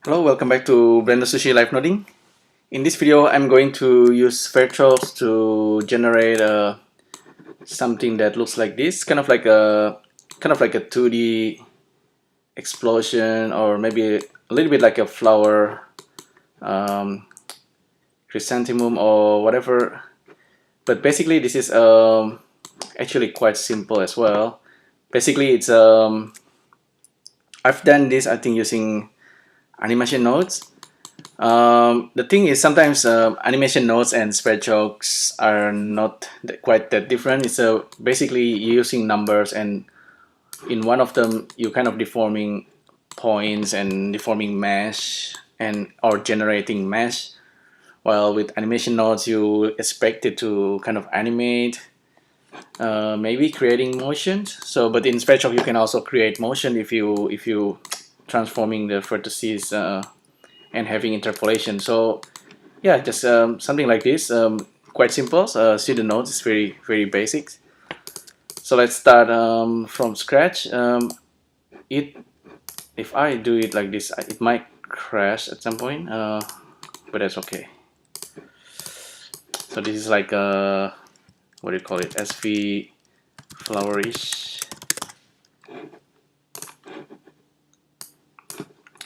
Hello, welcome back to BlenderSushi Live Noding. In this video, I'm going to use Sverchok to generate something that looks like this, kind of like a 2D explosion, or maybe a little bit like a flower, chrysanthemum or whatever. But basically, this is actually quite simple as well. Basically, it's I've done this, I think, using animation nodes. The thing is, sometimes animation nodes and Sverchoks are not quite that different. It's basically using numbers, and in one of them you kind of deforming points and deforming mesh or generating mesh. While with animation nodes you expect it to kind of animate, maybe creating motion. So, but in Sverchok you can also create motion if you transforming the vertices and having interpolation. So yeah, just something like this, quite simple. See the nodes, it's very basic. So let's start from scratch. If I do it like this, it might crash at some point, but that's okay. So this is like what do you call it, SV flourish.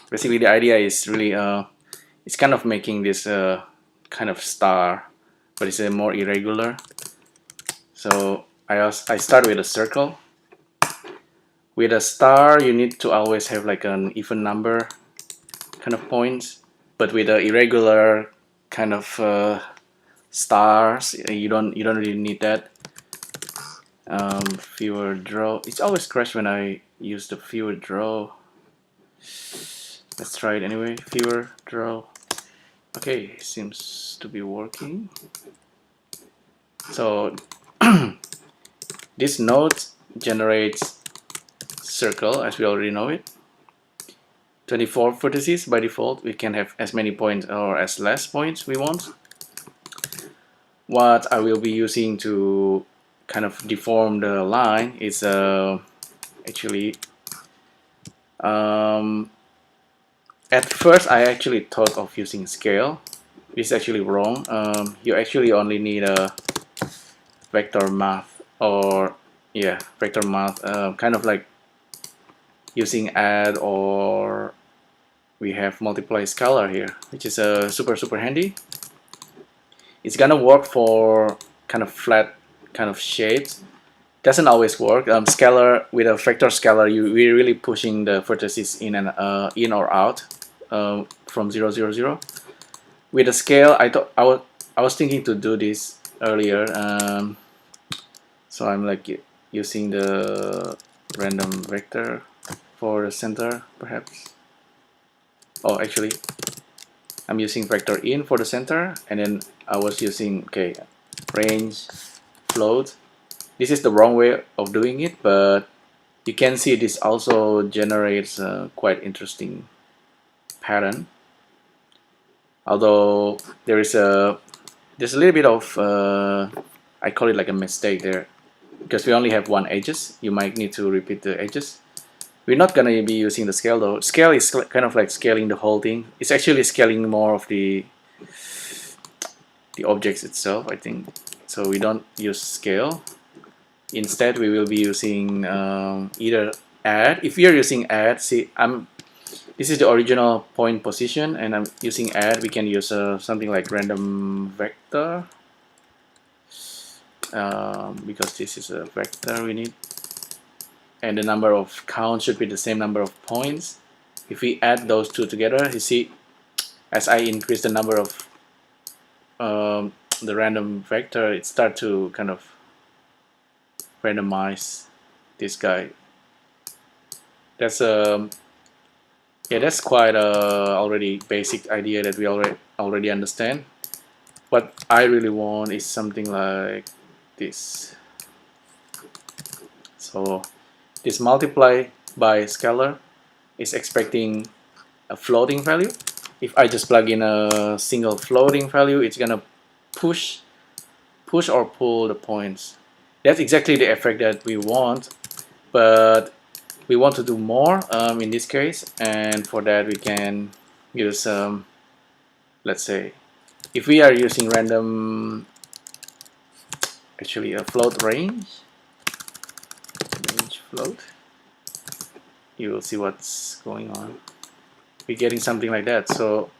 Basically the idea is really it's kind of making this kind of star, but it's more irregular. So I start with a circle. With a star you need to always have like an even number kind of points, but with the irregular kind of stars you don't really need that. Viewer draw, it's always crash when I use the viewer draw. Let's try it anyway. Viewer draw. Okay, seems to be working. So this node generates circle as we already know it. 24 vertices by default. We can have as many points or as less points we want. What I will be using to kind of deform the line is actually at first I actually thought of using scale. This is actually wrong. You actually only need a vector math, or yeah, vector math, kind of like using add, or we have multiply scalar here, which is super handy. It's gonna work for kind of flat kind of shapes. Doesn't always work. Scalar, with a vector scalar, we're really pushing the vertices in or out from 0, 0, 0. With a scale, I was thinking to do this earlier. So I'm like using the random vector for the center, perhaps. Oh, actually, I'm using vector in for the center, and then I was using range float. This is the wrong way of doing it, but you can see this also generates a quite interesting pattern. Although there's a little bit of I call it like a mistake there, because we only have one edges. You might need to repeat the edges. We're not gonna be using the scale though. Scale is kind of like scaling the whole thing. It's actually scaling more of the objects itself, I think. So we don't use scale. Instead, we will be using either add. If we are using add, see, this is the original point position, and I'm using add. We can use something like random vector, because this is a vector we need, and the number of count should be the same number of points. If we add those two together, you see, as I increase the number of the random vector, it starts to kind of randomize this guy. That's yeah, that's quite a already basic idea that we already understand. What I really want is something like this. So this multiply by scalar is expecting a floating value. If I just plug in a single floating value, it's gonna push or pull the points. That's exactly the effect that we want, but we want to do more in this case, and for that we can use let's say if we are using random, actually a float range float, you will see what's going on. We're getting something like that. So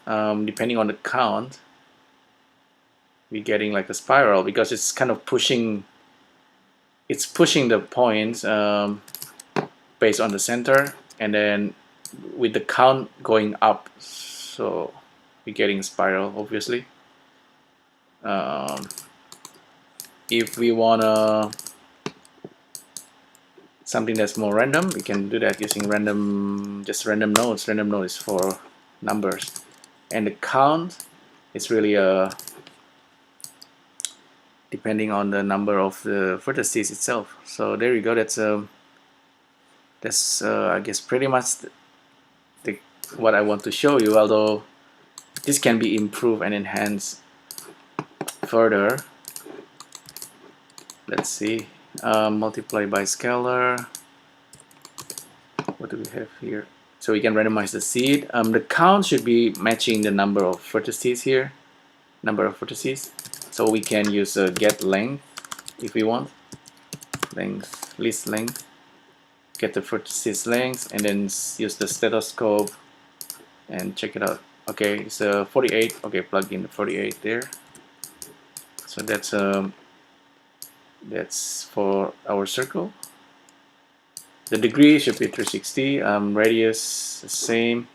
depending on the count, we're getting like a spiral because it's kind of pushing, it's pushing the points based on the center, and then with the count going up, so we're getting a spiral obviously. If we wanna something that's more random, we can do that using random, just random nodes. Random node is for numbers, and the count is really depending on the number of the vertices itself. So there you go. That's I guess pretty much what I want to show you. Although this can be improved and enhanced further. Let's see. Multiply by scalar. What do we have here? So we can randomize the seed. The count should be matching the number of vertices here. Number of vertices. So we can use a get length if we want. Length, list length. Get the vertices length and then use the stethoscope and check it out. Okay, it's 48. Okay, plug in the 48 there. So that's for our circle. The degree should be 360. Radius the same.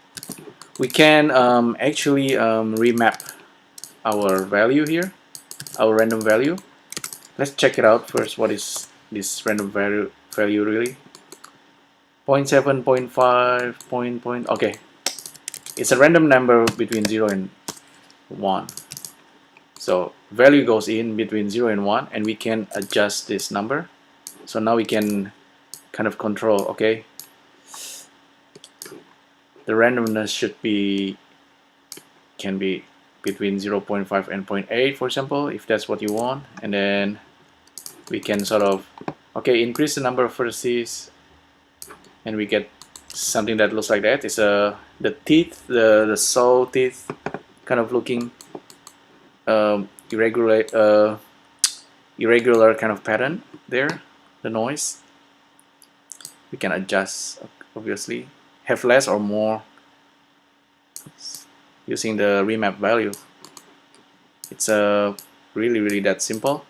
We can actually remap our value here, our random value. Let's check it out first. What is this random value really? 0.7, 0.5, point. Okay, it's a random number between 0 and 1. So value goes in between 0 and 1, and we can adjust this number. So now we can kind of control, okay, the randomness can be between 0.5 and 0.8, for example, if that's what you want. And then we can sort of, okay, increase the number of vertices, and we get something that looks like that. It's the teeth, the saw teeth kind of looking irregular kind of pattern there. The noise we can adjust, obviously, have less or more using the remap value. It's really that simple.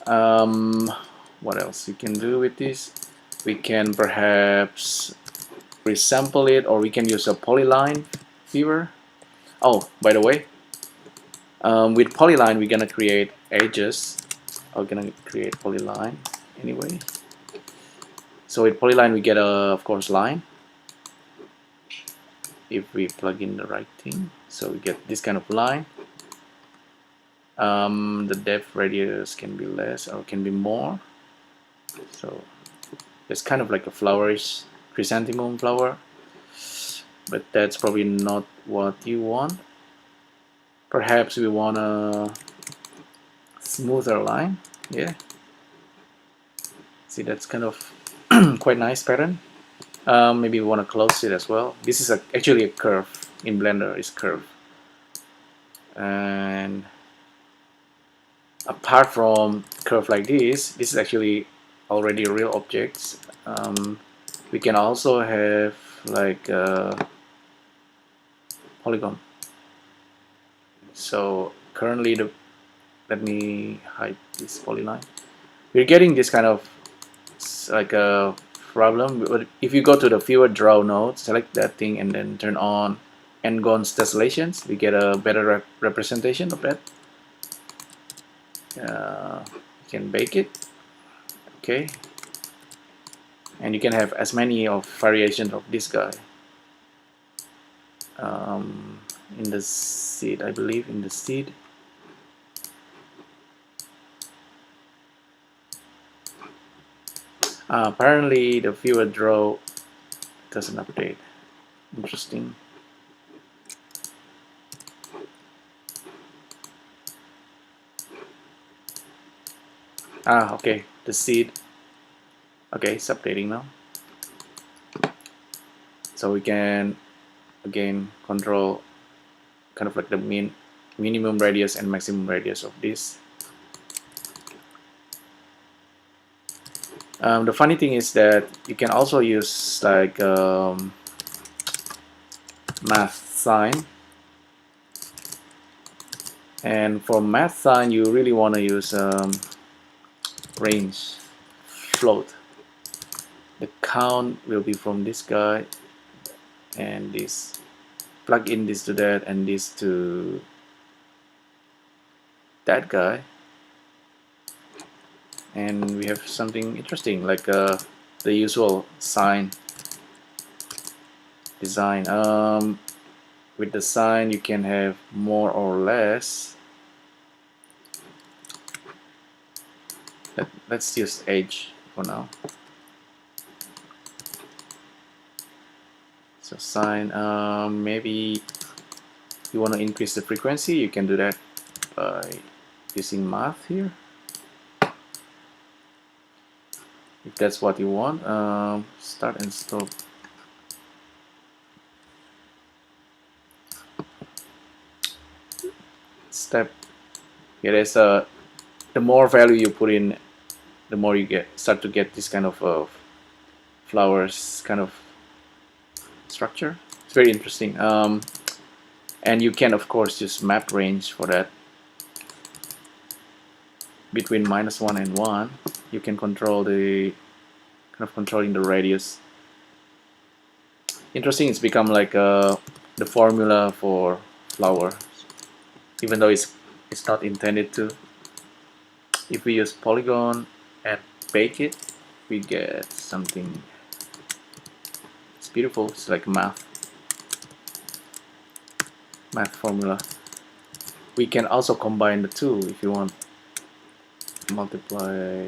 What else we can do with this? We can perhaps resample it, or we can use a polyline viewer. Oh, by the way, with polyline we're gonna create edges. I'm gonna create polyline anyway. So with polyline we get of course line if we plug in the right thing. So we get this kind of line. The depth radius can be less or can be more. So it's kind of like a flowerish chrysanthemum flower, but that's probably not what you want. Perhaps we want a smoother line. Yeah, see, that's kind of quite nice pattern. Maybe we want to close it as well. This is actually a curve in Blender. It's curve, and apart from curve like this is actually already real objects. We can also have like a polygon. So currently let me hide this polyline. We're getting this kind of like a problem, but if you go to the viewer draw node, select that thing and then turn on n-gon tessellations, we get a better representation of that. You can bake it, okay, and you can have as many of variations of this guy. In the seed, I believe, in the seed. Apparently the viewer draw doesn't update. Interesting. Okay, the seed. Okay, it's updating now. So we can again control kind of like the minimum radius and maximum radius of this. The funny thing is that you can also use like math sign, and for math sign you really want to use range float. The count will be from this guy and this, plug in this to that and this to that guy, and we have something interesting like the usual sine design. With the sine you can have more or less. Let's use edge for now. So sine, maybe you want to increase the frequency, you can do that by using math here, if that's what you want. Start and stop. Step. Yeah, there's the more value you put in, the more you start to get this kind of flowers kind of structure. It's very interesting. And you can of course use map range for that. Between -1 and 1 you can control the kind of controlling the radius. Interesting, it's become like the formula for flowers, even though it's not intended to. If we use polygon and bake it, we get something. It's beautiful. It's like math formula. We can also combine the two if you want. Multiply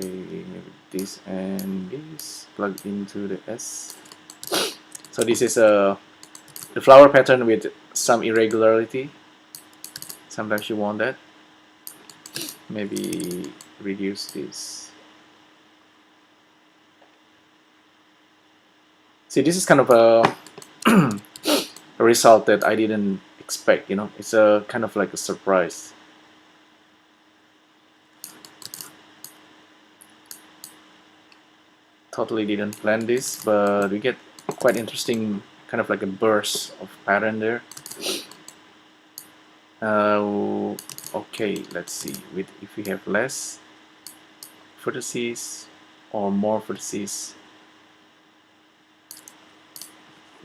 this and this, plug into the S. So this is the flower pattern with some irregularity. Sometimes you want that. Maybe reduce this. See, this is kind of a result that I didn't expect, you know. It's a kind of like a surprise. Totally didn't plan this, but we get quite interesting kind of like a burst of pattern there. Okay, let's see. If we have less vertices or more vertices,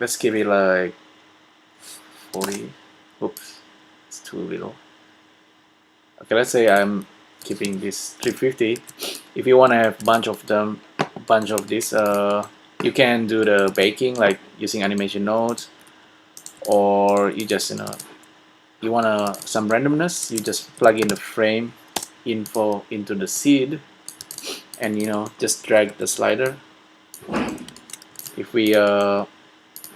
let's give it like 40. Oops, it's too little. Okay, let's say I'm keeping this 350. If you want to have a bunch of them, bunch of this, you can do the baking like using animation nodes, or you just you want some randomness, you just plug in the frame info into the seed and just drag the slider. If we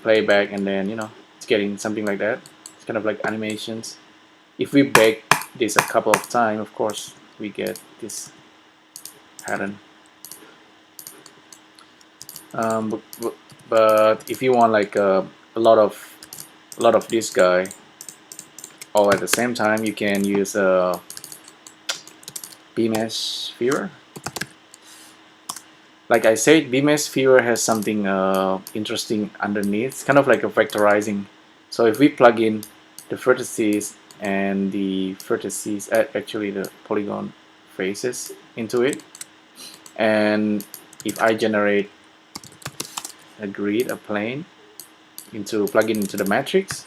play back and then it's getting something like that. It's kind of like animations. If we bake this a couple of times, of course we get this pattern. But if you want like a lot of this guy all at the same time, you can use a B-mesh viewer. Like I said, B-mesh viewer has something interesting underneath. It's kind of like a vectorizing. So if we plug in the vertices and the vertices, actually the polygon faces into it, and if I generate a grid, a plane, plug it into the matrix,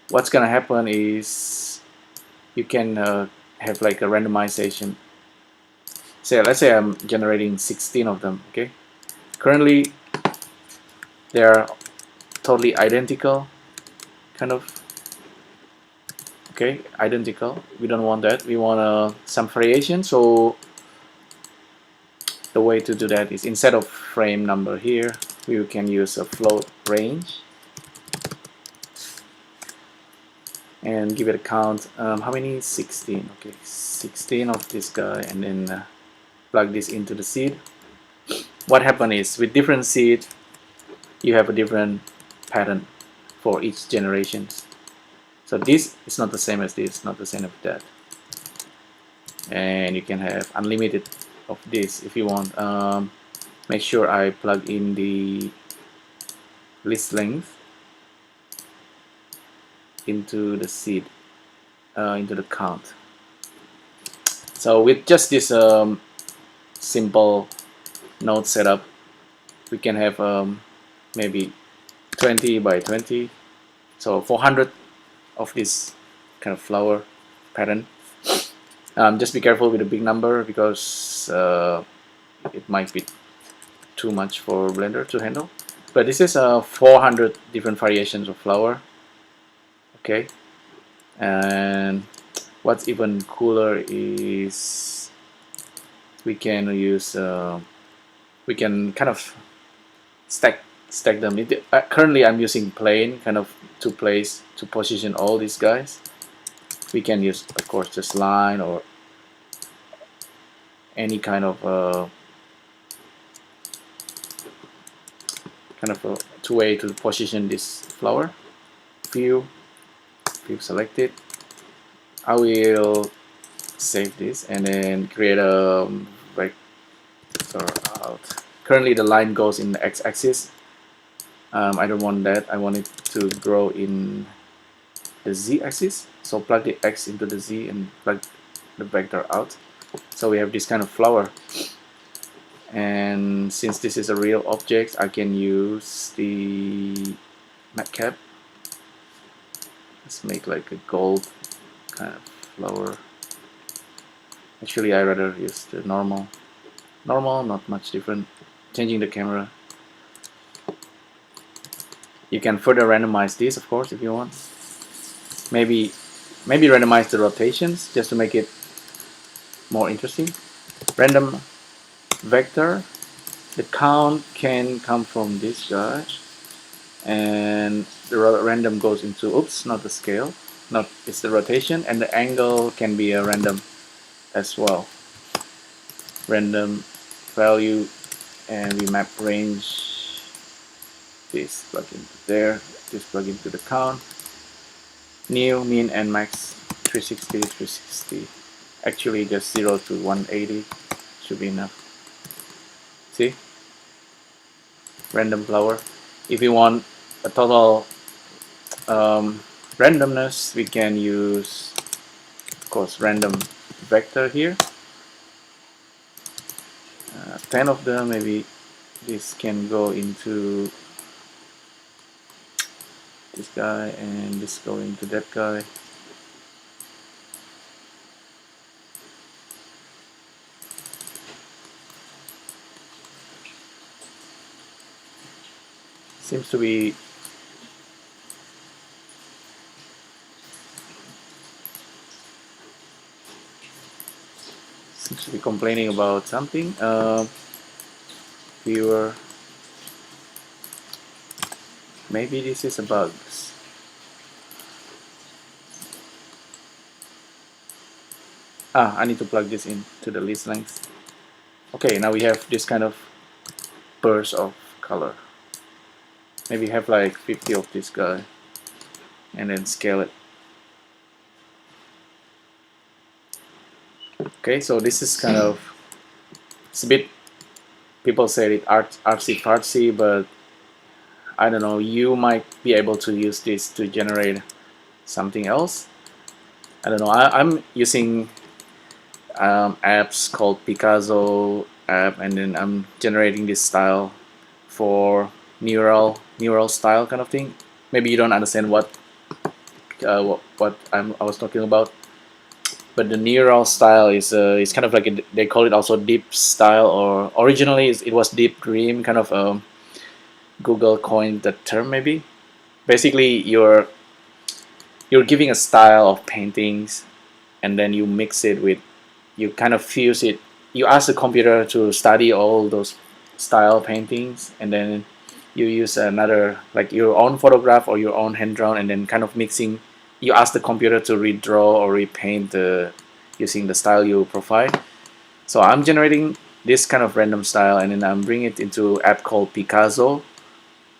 what's gonna happen is you can have like a randomization. So let's say I'm generating 16 of them. Okay, currently they are totally identical, kind of. Okay, identical. We don't want that. We want some variation. So the way to do that is, instead of frame number here, we can use a float range and give it a count. How many? 16. Okay, 16 of this guy, and then plug this into the seed. What happens is, with different seed you have a different pattern. for each generation. So this is not the same as this, not the same as that. And you can have unlimited of this if you want. Make sure I plug in the list length into the seed, into the count. So with just this simple node setup, we can have maybe 20 by 20, so 400 of this kind of flower pattern. Just be careful with the big number, because it might be too much for Blender to handle. But this is 400 different variations of flower. Okay, and what's even cooler is we can use we can kind of stack them. Currently I'm using plane kind of to position all these guys. We can use, of course, just line or any kind of a way to position this flower. View selected. I will save this and then create a vector out. Currently the line goes in the x-axis. I don't want that. I want it to grow in the z-axis. So plug the x into the z and plug the vector out. So we have this kind of flower. And since this is a real object, I can use the matcap. Let's make like a gold kind of flower. Actually, I rather use the normal. Not much different. Changing the camera. You can further randomize this, of course, if you want. Maybe randomize the rotations just to make it more interesting. Random vector. The count can come from this guy, and the random goes into, oops, not the scale, it's the rotation, and the angle can be a random as well. Random value, and we map range. This plug into there, this plug into the count. New, min, and max 360, 360. Actually, just 0 to 180 should be enough. See? Random flower. If you want a total randomness, we can use, of course, random vector here. 10 of them, maybe this can go into this guy, and this go into that guy. Seems to be complaining about something. Viewer, maybe this is a bug. I need to plug this into the list length. Okay, now we have this kind of burst of color. Maybe have like 50 of this guy and then scale it. Okay, so this is kind of, it's a bit, people say it artsy fartsy, but I don't know, you might be able to use this to generate something else. I don't know, I'm using apps called Picasso app, and then I'm generating this style for neural style kind of thing. Maybe you don't understand what I was talking about, but the neural style is kind of like they call it also deep style, or originally it was deep dream kind of. Google coined the term maybe. Basically, you're giving a style of paintings, and then you mix it with, you kind of fuse it. You ask the computer to study all those style paintings, and then you use another, like your own photograph or your own hand drawn, and then kind of mixing. You ask the computer to redraw or repaint using the style you provide. So I'm generating this kind of random style, and then I'm bringing it into an app called Picasso.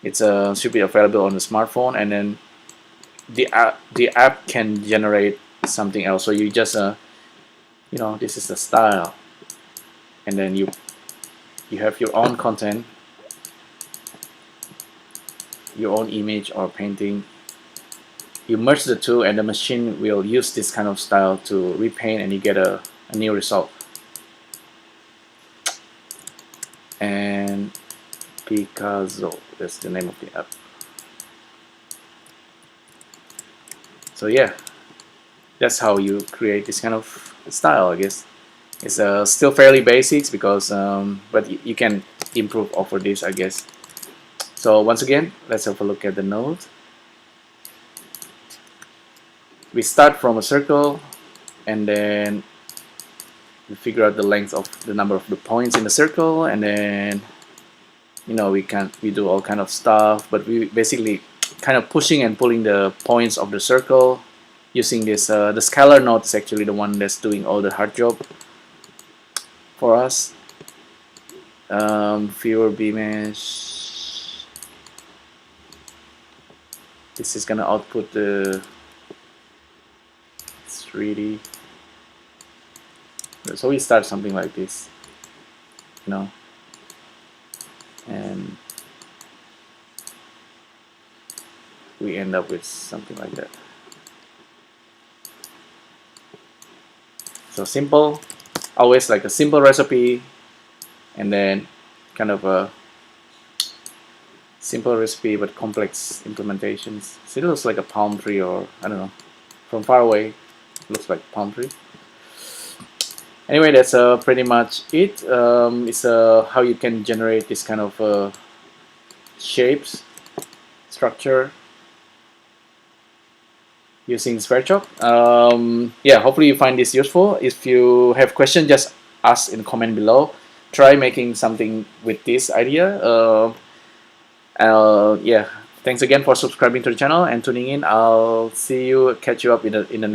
It's should be available on the smartphone, and then the app can generate something else. So you just you know, this is the style, and then you have your own content, your own image or painting. You merge the two, and the machine will use this kind of style to repaint, and you get a new result. And Picasso, that's the name of the app. So yeah, that's how you create this kind of style, I guess. It's still fairly basics because but you can improve over this, I guess. So once again, let's have a look at the node. We start from a circle, and then we figure out the length of the number of the points in the circle, and then, you know, we do all kind of stuff, but we basically kind of pushing and pulling the points of the circle using this. The scalar node is actually the one that's doing all the hard job for us. Viewer B-mesh. This is gonna output the 3D. So we start something like this, you know, and we end up with something like that. So simple, always like a simple recipe, and then kind of a simple recipe but complex implementations. So it looks like a palm tree, or I don't know, from far away it looks like palm tree. Anyway, that's pretty much it. It's how you can generate this kind of shapes, structure using Sverchok. Yeah, hopefully you find this useful. If you have questions, just ask in the comment below. Try making something with this idea. Yeah, thanks again for subscribing to the channel and tuning in. I'll catch you up in the